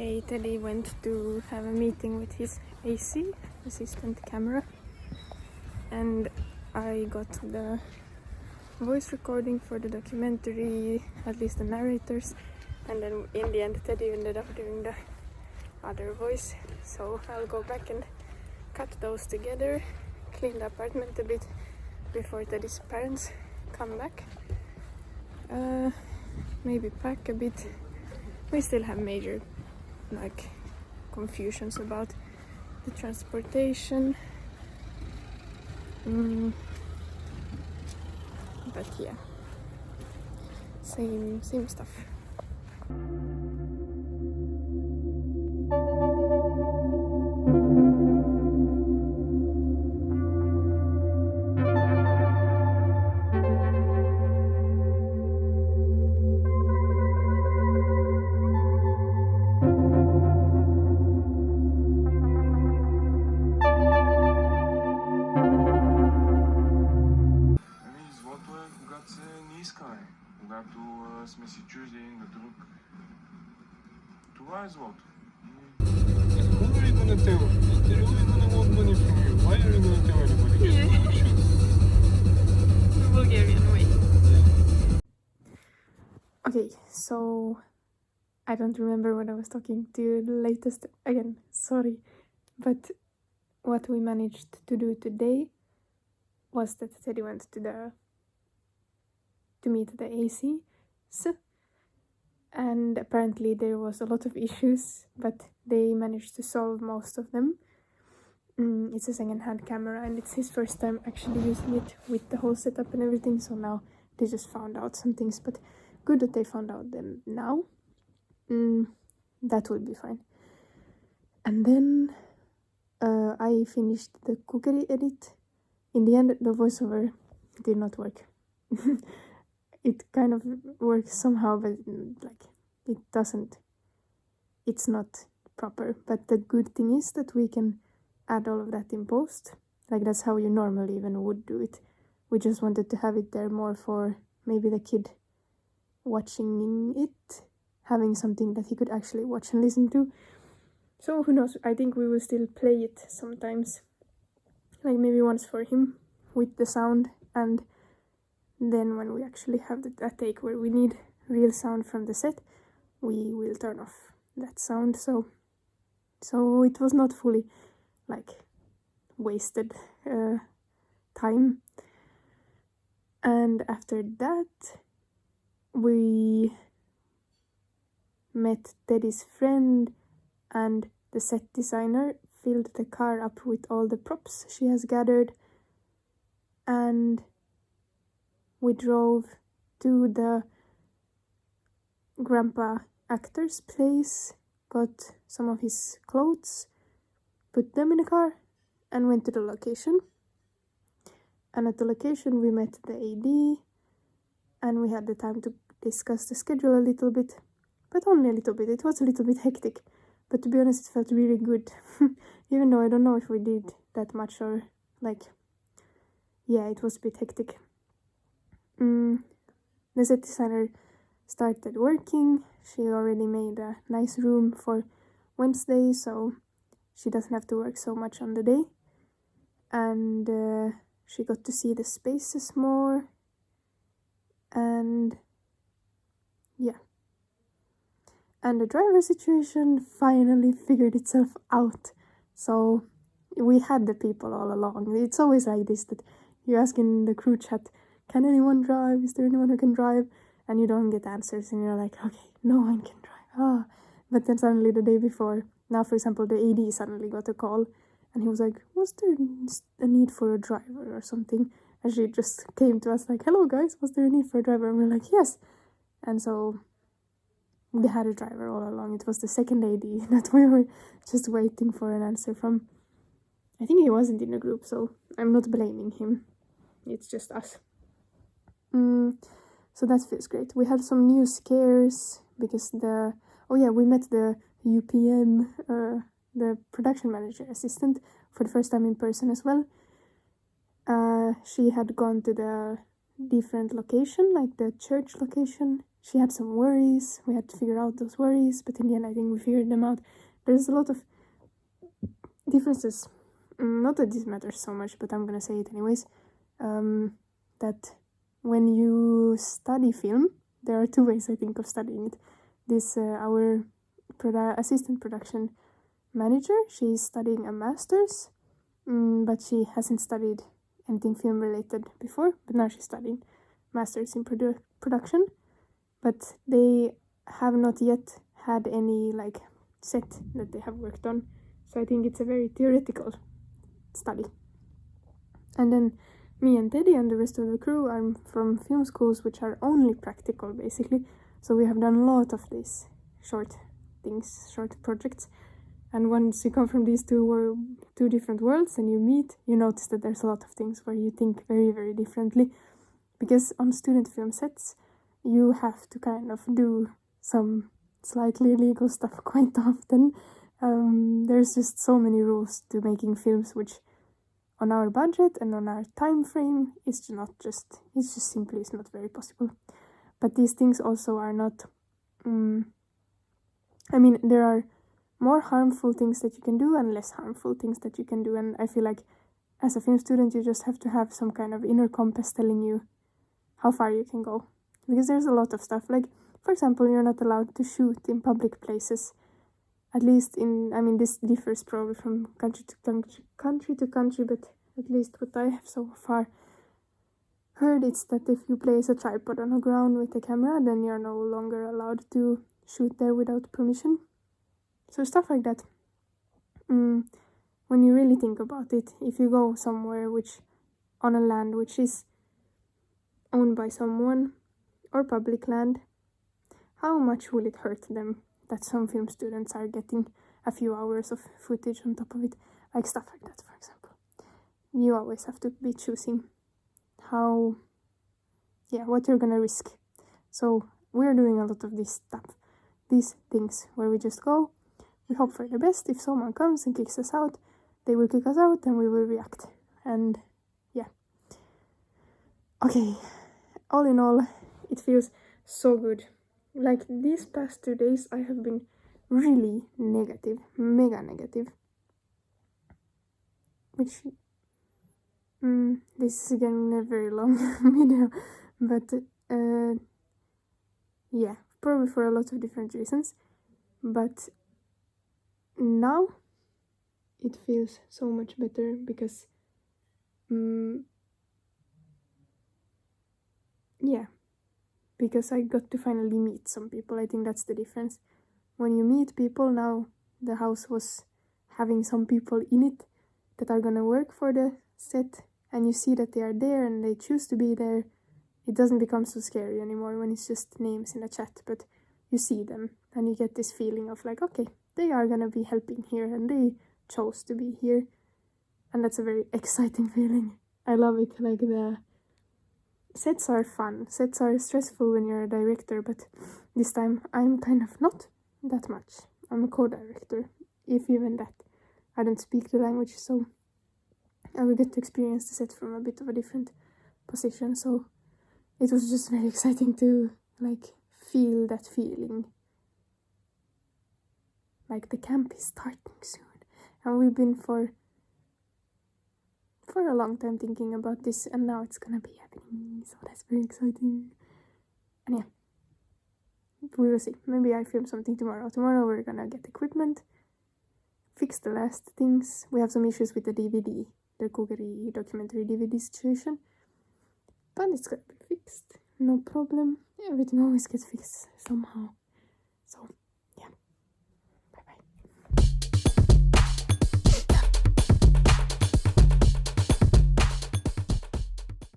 Okay, Teddy went to have a meeting with his AC, assistant camera, and I got the voice recording for the documentary, at least the narrators, and then in the end Teddy ended up doing the other voice, so I'll go back and cut those together, clean the apartment a bit before Teddy's parents come back, maybe pack a bit. We still have major confusions about the transportation, but yeah, same stuff. Когато сме си чужди един на друг. Това е злото. Хубаво ли го на тема? Интересно ли го на Лондон и Фумио? Why are you going to tell anybody? The Bulgarian way. Okay, so I don't remember what I was talking to the latest again, sorry, but what we managed to do today was that Teddy went to meet the ACs, and apparently there was a lot of issues, but they managed to solve most of them. It's a second-hand camera and it's his first time actually using it with the whole setup and everything, so now they just found out some things, but good that they found out them now. That will be fine. And then I finished the cookery edit. In the end the voiceover did not work. It kind of works somehow, but it doesn't. It's not proper. But the good thing is that we can add all of that in post. That's how you normally even would do it. We just wanted to have it there more for maybe the kid watching it, having something that he could actually watch and listen to. So who knows, I think we will still play it sometimes. Maybe once for him with the sound, and then when we actually have that take where we need real sound from the set, we will turn off that sound. So it was not fully wasted time. And after that we met Teddy's friend, and the set designer filled the car up with all the props she has gathered, and we drove to the grandpa actor's place, got some of his clothes, put them in a car, and went to the location. And at the location we met the AD, and we had the time to discuss the schedule a little bit, but only a little bit. It was a little bit hectic, but to be honest it felt really good. Even though I don't know if we did that much, or yeah, it was a bit hectic. The set designer started working. She already made a nice room for Wednesday, so she doesn't have to work so much on the day, and she got to see the spaces more, and yeah. And the driver situation finally figured itself out. So we had the people all along. It's always like this, that you ask in the crew chat, can anyone drive? Is there anyone who can drive? And you don't get answers, and you're like, okay, no one can drive. But then suddenly the day before, now for example, the AD suddenly got a call, and he was like, was there a need for a driver or something? And she just came to us like, hello guys, was there a need for a driver? And we're like, yes. And so we had a driver all along. It was the second AD that we were just waiting for an answer from. I think he wasn't in a group, so I'm not blaming him. It's just us. So that feels great. We had some new scares because we met the UPM, the production manager assistant, for the first time in person as well. She had gone to the different location, like the church location she had some worries. We had to figure out those worries, but in the end I think we figured them out. There's a lot of differences. Not that this matters so much, but I'm gonna say it anyways. That when you study film, there are two ways I think of studying it. This our assistant production manager, she's studying a master's, but she hasn't studied anything film related before, but now she's studying master's in production, but they have not yet had any like set that they have worked on, so I think it's a very theoretical study. And then me and Teddy and the rest of the crew are from film schools which are only practical basically, so we have done a lot of these short things, short projects. And once you come from these two different worlds and you meet, you notice that there's a lot of things where you think very, very differently. Because on student film sets, you have to kind of do some slightly illegal stuff quite often. There's just so many rules to making films, which on our budget and on our time frame, it's just simply not very possible. But these things also are not, there are more harmful things that you can do and less harmful things that you can do. And I feel like as a film student, you just have to have some kind of inner compass telling you how far you can go. Because there's a lot of stuff. Like, for example, you're not allowed to shoot in public places. At least this differs probably from country to country, but at least what I have so far heard, it's that if you place a tripod on the ground with a camera, then you're no longer allowed to shoot there without permission. So stuff like that. When you really think about it, if you go somewhere on a land which is owned by someone or public land, how much will it hurt them that some film students are getting a few hours of footage on top of it? Like stuff like that, for example. You always have to be choosing what you're gonna risk. So we're doing a lot of this stuff, these things where we just go, we hope for the best. If someone comes and kicks us out, they will kick us out and we will react. And yeah. Okay, all in all, it feels so good. Like these past 2 days, I have been really negative, mega negative. Which, this is again a very long video, but yeah, probably for a lot of different reasons. But now it feels so much better because because I got to finally meet some people. I think that's the difference. When you meet people, now the house was having some people in it that are gonna work for the set, and you see that they are there and they choose to be there. It doesn't become so scary anymore when it's just names in a chat, but you see them and you get this feeling of like, okay, they are gonna be helping here and they chose to be here. And that's a very exciting feeling. I love it. Like, the sets are fun. Sets are stressful when you're a director, but this time I'm kind of not that much. I'm a co-director, if even that. I don't speak the language, so I will get to experience the set from a bit of a different position. So it was just very exciting to like feel that feeling. Like the camp is starting soon, and we've been for a long time thinking about this, and now it's gonna be happening, so that's very exciting. And yeah, we will see. Maybe I film something tomorrow. Tomorrow we're gonna get equipment, fix the last things. We have some issues with the DVD, the Kukeri documentary DVD situation, but it's gonna be fixed, no problem. Everything always gets fixed somehow. So